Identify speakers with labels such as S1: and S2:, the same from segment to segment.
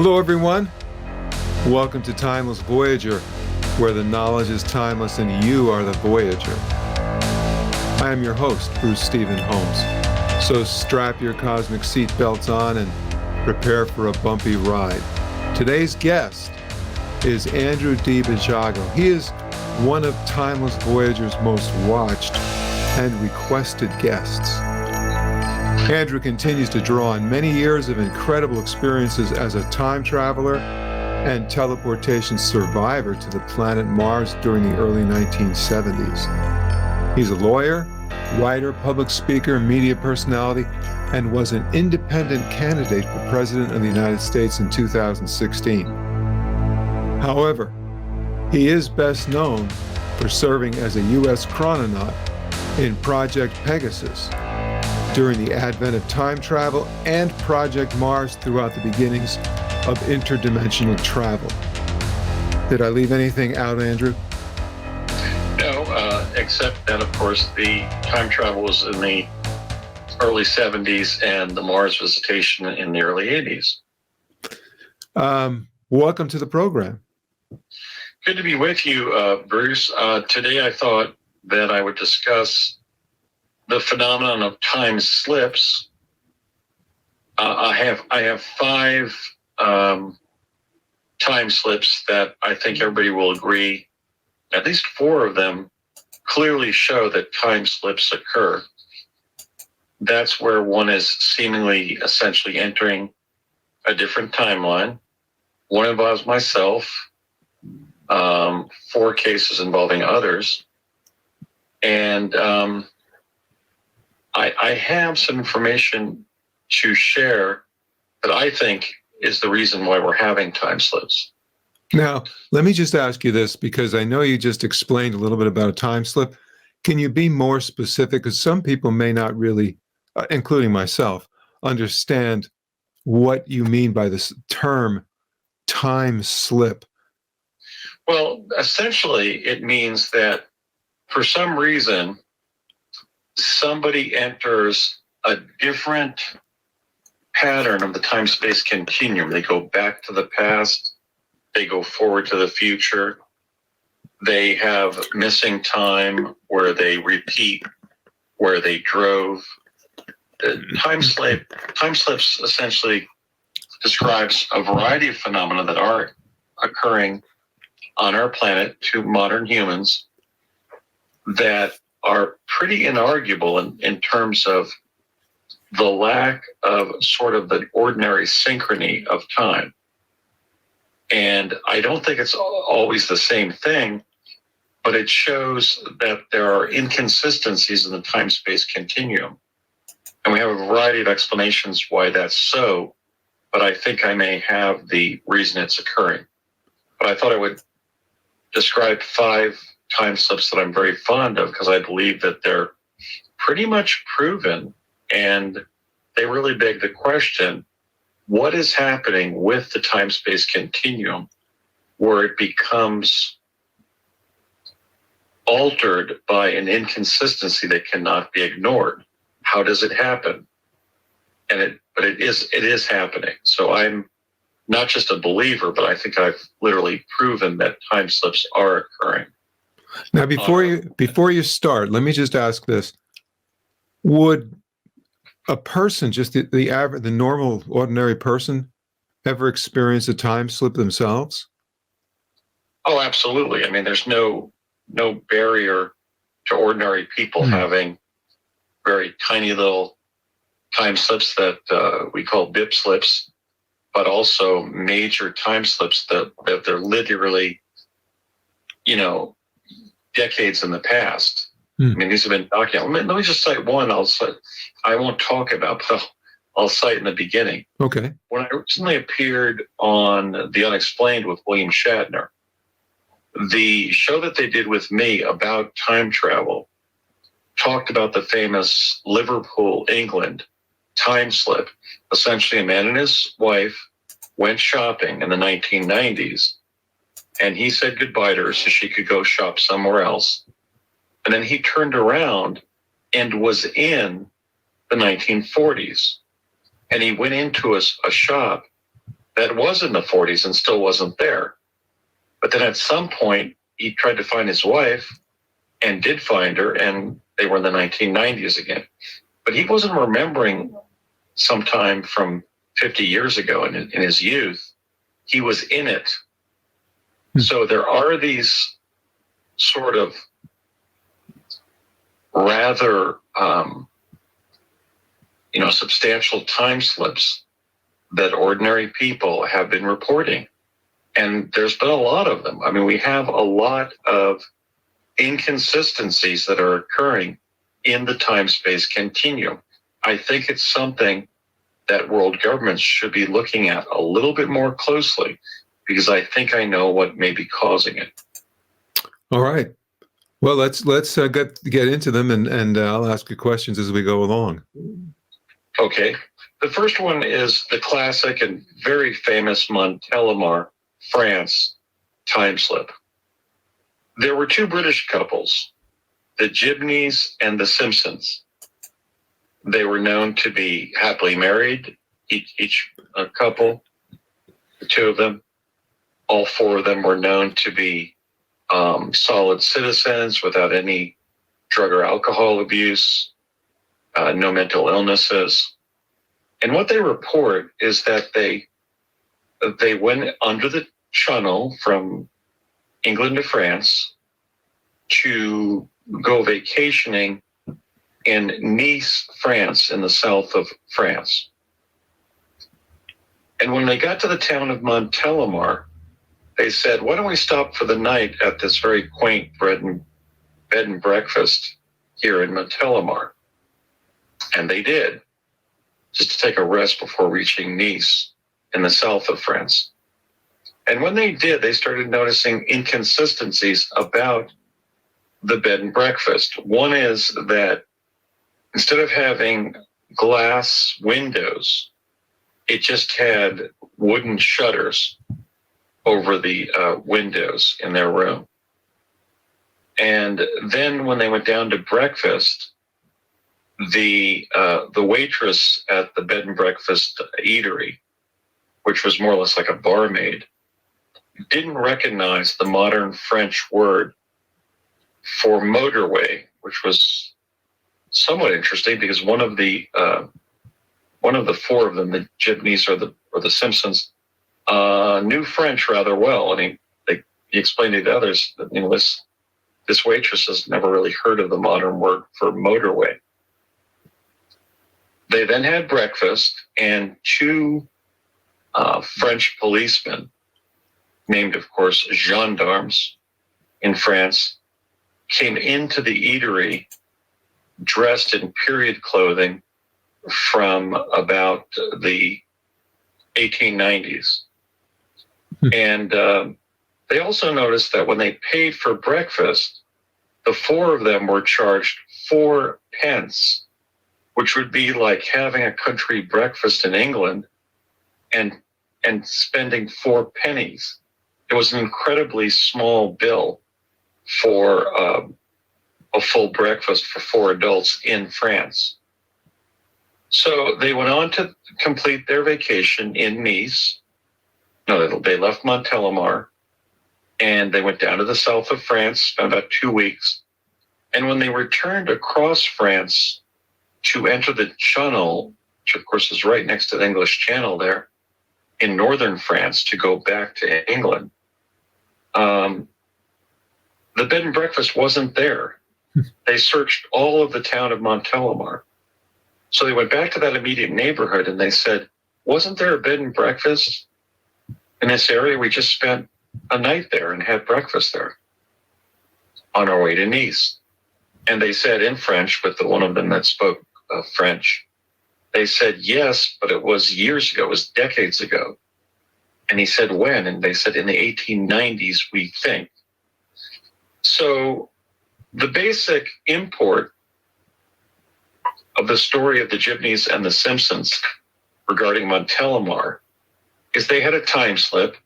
S1: Hello, everyone. Welcome to Timeless Voyager, where the knowledge is timeless and you are the voyager. I am your host, Bruce Stephen Holmes. So strap your cosmic seatbelts on and prepare for a bumpy ride. Today's guest is Andrew D. Basiago. He is one of Timeless Voyager's most watched and requested guests. Andrew continues to draw on many years of incredible experiences as a time traveler and teleportation survivor to the planet Mars during the early 1970s. He's a lawyer, writer, public speaker, media personality, and was an independent candidate for President of the United States in 2016. However, he is best known for serving as a U.S. chrononaut in Project Pegasus during the advent of time travel and Project Mars throughout the beginnings of interdimensional travel. Did I leave anything out, Andrew?
S2: No, except that, of course, the time travel was in the early 70s and the Mars visitation in the early 80s.
S1: Welcome to the program.
S2: Good to be with you, Bruce. Today I thought that I would discuss the phenomenon of time slips. I have five time slips that I think everybody will agree, at least four of them clearly show that time slips occur. That's where one is seemingly essentially entering a different timeline. One involves myself, four cases involving others, and I have some information to share that I think is the reason why we're having time slips.
S1: Now, let me just ask you this, because I know you just explained a little bit about a time slip. Can you be more specific? Because some people may not really, including myself, understand what you mean by this term time slip.
S2: Well, essentially, it means that for some reason, somebody enters a different pattern of the time-space continuum. They go back to the past, they go forward to the future, they have missing time where they repeat where they drove. Time slips essentially describes a variety of phenomena that are occurring on our planet to modern humans that are pretty inarguable in terms of the lack of sort of the ordinary synchrony of time. And I don't think it's always the same thing, but it shows that there are inconsistencies in the time-space continuum. And we have a variety of explanations why that's so, but I think I may have the reason it's occurring. But I thought I would describe five time slips that I'm very fond of because I believe that they're pretty much proven, and they really beg the question, what is happening with the time-space continuum where it becomes altered by an inconsistency that cannot be ignored? How does it happen? But it is happening. So I'm not just a believer, but I think I've literally proven that time slips are occurring.
S1: Now, before you start, let me just ask this. Would a person, just the average, the normal, ordinary person, ever experience a time slip themselves?
S2: Oh, absolutely. I mean, there's no barrier to ordinary people having very tiny little time slips that we call bip slips, but also major time slips that they're literally, decades in the past. I mean, these have been documented. Let me just cite one. I won't talk about, but I'll cite in the beginning.
S1: Okay.
S2: When I originally appeared on The Unexplained with William Shatner, the show that they did with me about time travel talked about the famous Liverpool, England time slip. Essentially, a man and his wife went shopping in the 1990s, and he said goodbye to her so she could go shop somewhere else. And then he turned around and was in the 1940s. And he went into a shop that was in the 40s and still wasn't there. But then at some point, he tried to find his wife and did find her, and they were in the 1990s again. But he wasn't remembering sometime from 50 years ago in his youth. He was in it. So there are these sort of rather, substantial time slips that ordinary people have been reporting. And there's been a lot of them. I mean, we have a lot of inconsistencies that are occurring in the time-space continuum. I think it's something that world governments should be looking at a little bit more closely, because I think I know what may be causing it.
S1: All right. Well, let's get into them, and I'll ask you questions as we go along.
S2: Okay. The first one is the classic and very famous Montélimar, France time slip. There were two British couples, the Gibneys and the Simpsons. They were known to be happily married, each couple, the two of them. All four of them were known to be solid citizens without any drug or alcohol abuse, no mental illnesses. And what they report is that they went under the channel from England to France to go vacationing in Nice, France, in the south of France. And when they got to the town of Montélimar, they said, why don't we stop for the night at this very quaint bed and breakfast here in Montélimar? And they did, just to take a rest before reaching Nice in the south of France. And when they did, they started noticing inconsistencies about the bed and breakfast. One is that instead of having glass windows, it just had wooden shutters over the windows in their room. And then when they went down to breakfast, the waitress at the bed and breakfast eatery, which was more or less like a barmaid, didn't recognize the modern French word for motorway, which was somewhat interesting because one of the four of them, the Gibneys or the Simpsons, knew French rather well, and he explained to the others that this waitress has never really heard of the modern word for motorway. They then had breakfast, and two French policemen, named of course gendarmes in France, came into the eatery dressed in period clothing from about the 1890s. And they also noticed that when they paid for breakfast, the four of them were charged 4 pence, which would be like having a country breakfast in England and spending 4 pennies. It was an incredibly small bill for a full breakfast for 4 adults in France. So they went on to complete their vacation in Nice. No, they left Montélimar, and they went down to the south of France, spent about 2 weeks. And when they returned across France to enter the Channel, which of course is right next to the English Channel there, in northern France to go back to England, the bed and breakfast wasn't there. They searched all of the town of Montélimar. So they went back to that immediate neighborhood and they said, wasn't there a bed and breakfast in this area? We just spent a night there and had breakfast there on our way to Nice. And they said in French, with the one of them that spoke French, they said, yes, but it was years ago, it was decades ago. And he said, when? And they said, in the 1890s, we think. So the basic import of the story of the Gibneys and the Simpsons regarding Montélimar is they had a time slip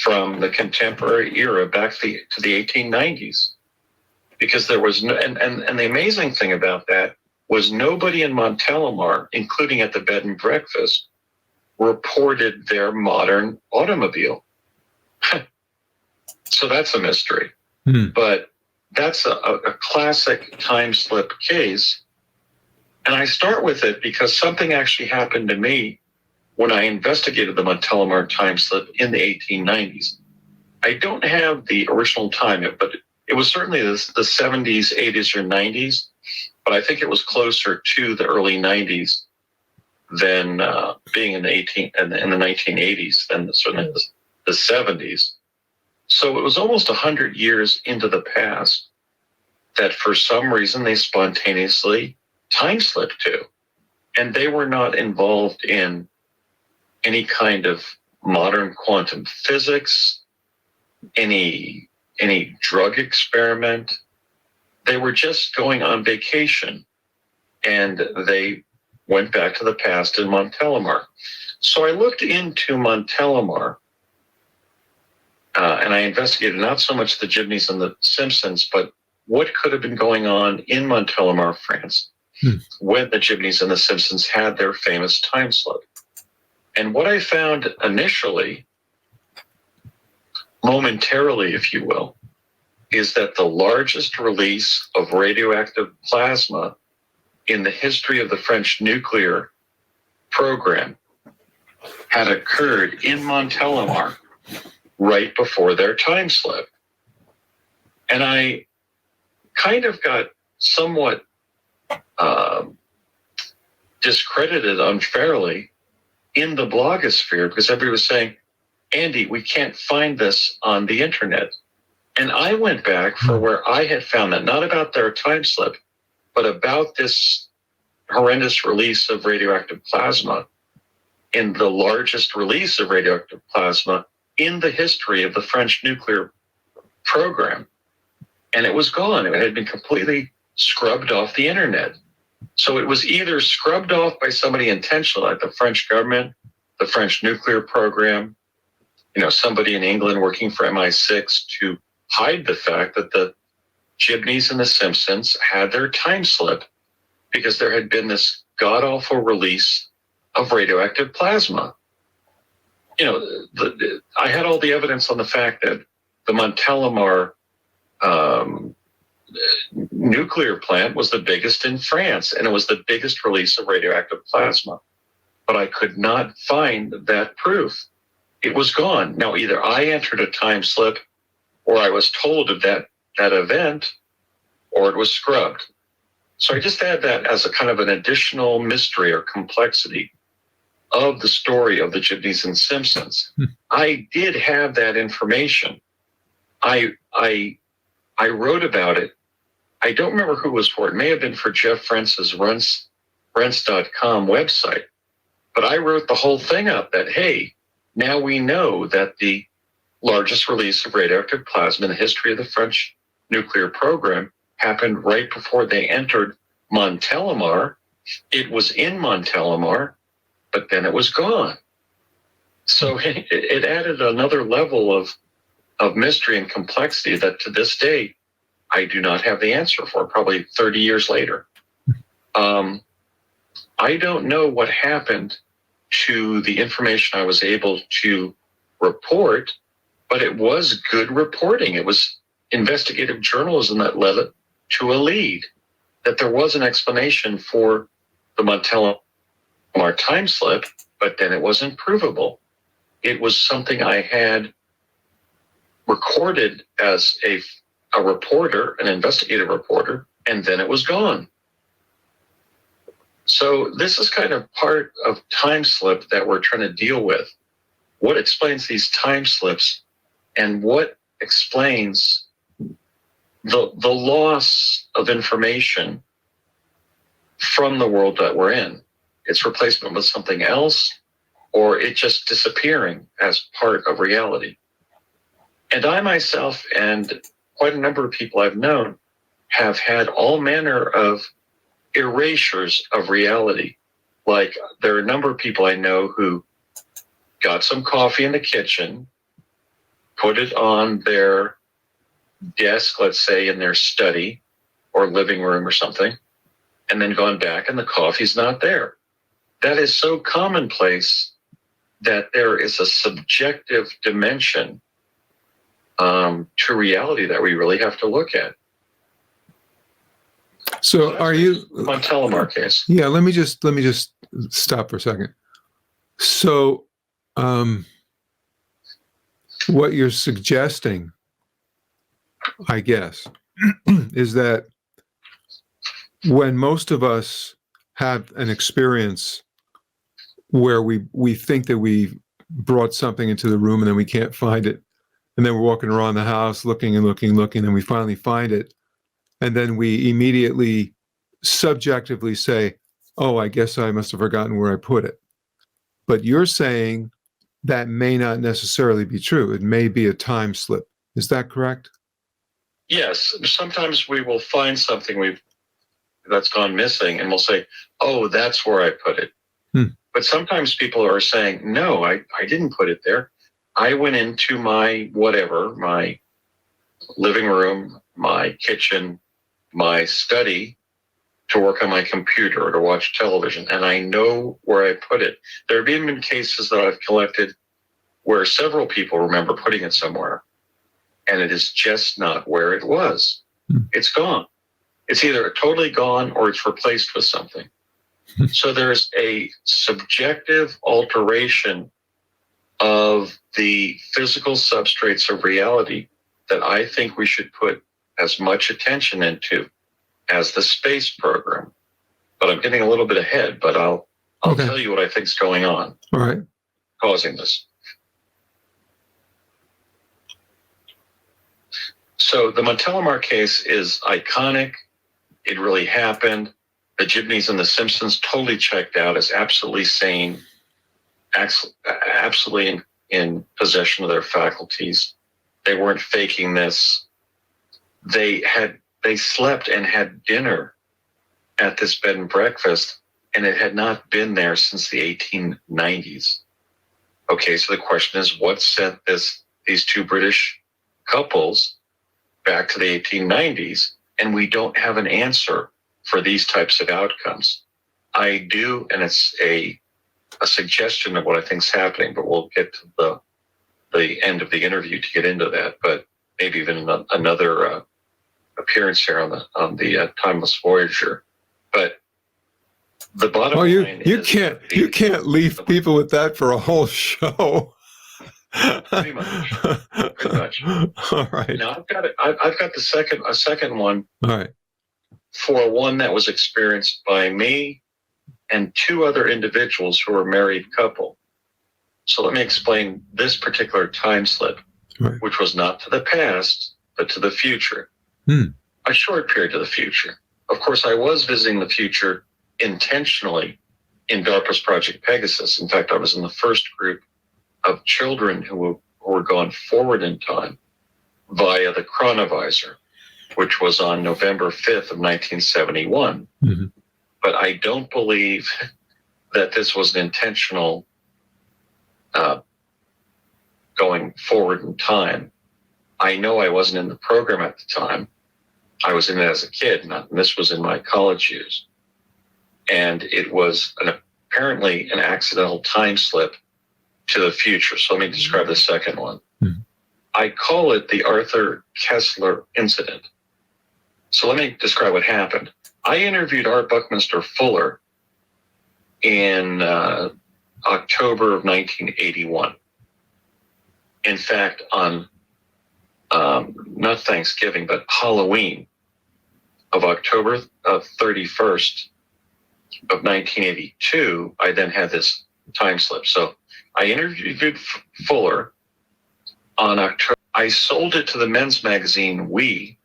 S2: from the contemporary era back to the 1890s. Because there was no, and the amazing thing about that was nobody in Montélimar, including at the bed and breakfast, reported their modern automobile. So that's a mystery. But that's a classic time slip case. And I start with it because something actually happened to me when I investigated the Montelimar time slip in the 1890s. I don't have the original time, but it was certainly the 70s, 80s, or 90s, but I think it was closer to the early 90s than being in the 1980s than certainly the 70s. So it was almost 100 years into the past that for some reason they spontaneously time slipped to. And they were not involved in any kind of modern quantum physics, any drug experiment. They were just going on vacation, and they went back to the past in Montelimar. So I looked into Montelimar, and I investigated not so much the Gibneys and the Simpsons, but what could have been going on in Montelimar, France, when the Gibneys and the Simpsons had their famous time slip. And what I found initially, momentarily, if you will, is that the largest release of radioactive plasma in the history of the French nuclear program had occurred in Montelimar right before their time slip. And I kind of got somewhat discredited unfairly in the blogosphere because everybody was saying, Andy, we can't find this on the internet. And I went back for where I had found that, not about their time slip, but about this horrendous release of radioactive plasma in the largest release of radioactive plasma in the history of the French nuclear program. And it was gone. It had been completely scrubbed off the internet. So it was either scrubbed off by somebody intentionally, like the French government, the French nuclear program, somebody in England working for MI6 to hide the fact that the Gibneys and the Simpsons had their time slip because there had been this god-awful release of radioactive plasma. I had all the evidence on the fact that the Montelimar nuclear plant was the biggest in France, and it was the biggest release of radioactive plasma. But I could not find that proof. It was gone. Now, either I entered a time slip, or I was told of that event, or it was scrubbed. So I just add that as a kind of an additional mystery or complexity of the story of the Gibneys and Simpsons. I did have that information. I wrote about it. I don't remember who it was for. It may have been for Jeff Rentz's Rentz.com website. But I wrote the whole thing up that, hey, now we know that the largest release of radioactive plasma in the history of the French nuclear program happened right before they entered Montelimar. It was in Montelimar, but then it was gone. So it added another level of mystery and complexity that to this day, I do not have the answer for, probably 30 years later. I don't know what happened to the information I was able to report, but it was good reporting. It was investigative journalism that led it to a lead, that there was an explanation for the Montelimar time slip, but then it wasn't provable. It was something I had recorded as a reporter, an investigative reporter, and then it was gone. So this is kind of part of time slip that we're trying to deal with. What explains these time slips, and what explains the loss of information from the world that we're in? Its replacement with something else, or it just disappearing as part of reality. And I myself and quite a number of people I've known have had all manner of erasures of reality. Like there are a number of people I know who got some coffee in the kitchen, put it on their desk, let's say in their study or living room or something, and then gone back and the coffee's not there. That is so commonplace that there is a subjective dimension to reality that we really have to look at.
S1: So are you
S2: on Telemar case?
S1: Yeah, let me just stop for a second. So what you're suggesting, I guess, is that when most of us have an experience where we think that we brought something into the room and then we can't find it, and then we're walking around the house looking and looking, and we finally find it, and then we immediately subjectively say, oh, I guess I must have forgotten where I put it. But you're saying that may not necessarily be true. It may be a time slip. Is that correct?
S2: Yes. Sometimes we will find something that's gone missing and we'll say, oh, that's where I put it. But sometimes people are saying, no, I didn't put it there. I went into my whatever, my living room, my kitchen, my study to work on my computer or to watch television, and I know where I put it. There have even been cases that I've collected where several people remember putting it somewhere, and it is just not where it was. It's gone. It's either totally gone or it's replaced with something. So there's a subjective alteration of the physical substrates of reality that I think we should put as much attention into as the space program. But I'm getting a little bit ahead, but I'll tell you what I think's going on.
S1: All right.
S2: Causing this. So the Montelimar case is iconic. It really happened. The Gibneys and the Simpsons totally checked out as absolutely sane, absolutely in possession of their faculties. They weren't faking this. They slept and had dinner at this bed and breakfast, and it had not been there since the 1890s. Okay, so the question is, what sent these two British couples back to the 1890s? And we don't have an answer for these types of outcomes. I do, and it's a suggestion of what I think is happening, but we'll get to the end of the interview to get into that, but maybe even another appearance here on the Timeless Voyager. But the bottom line is
S1: you can't leave people with that for a whole show.
S2: Pretty much.
S1: All right.
S2: Now I've got a second one.
S1: All right.
S2: For one that was experienced by me and two other individuals who were a married couple. So let me explain this particular time slip,
S1: right,
S2: which was not to the past, but to the future. A short period to the future. Of course, I was visiting the future intentionally in DARPA's Project Pegasus. In fact, I was in the first group of children who were gone forward in time via the chronovisor, which was on November 5th of 1971.
S1: Mm-hmm.
S2: But I don't believe that this was an intentional going forward in time. I know I wasn't in the program at the time. I was in it as a kid, and this was in my college years. And it was apparently an accidental time slip to the future. So let me describe the second one. Mm-hmm. I call it the Arthur Kessler incident. So let me describe what happened. I interviewed Art Buckminster Fuller in October of 1981. In fact, on not Thanksgiving, but Halloween of October 31st of 1982, I then had this time slip. So I interviewed Fuller on October. I sold it to the men's magazine We,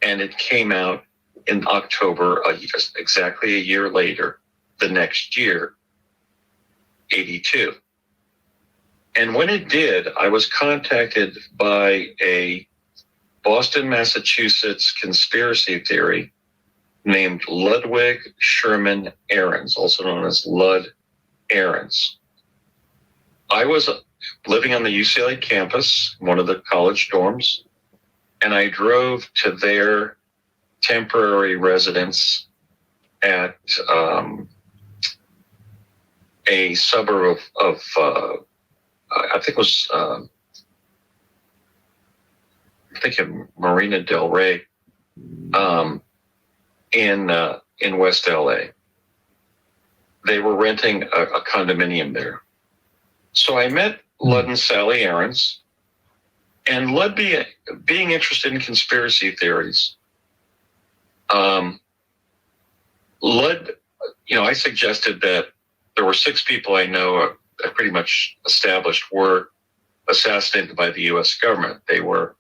S2: and it came out in October, just exactly a year later, the next year, 82. And when it did, I was contacted by a Boston, Massachusetts conspiracy theory named Ludwig Sherman Ahrens, also known as Lud Ahrens. I was living on the UCLA campus, one of the college dorms, and I drove to their temporary residence at a suburb of I think it was I think in Marina Del Rey, in West LA. They were renting a condominium there. So I met Lud and Sally Aarons, and Lud being interested in conspiracy theories. Lud, I suggested that there were 6 people I know that pretty much established were assassinated by the U.S. government. They were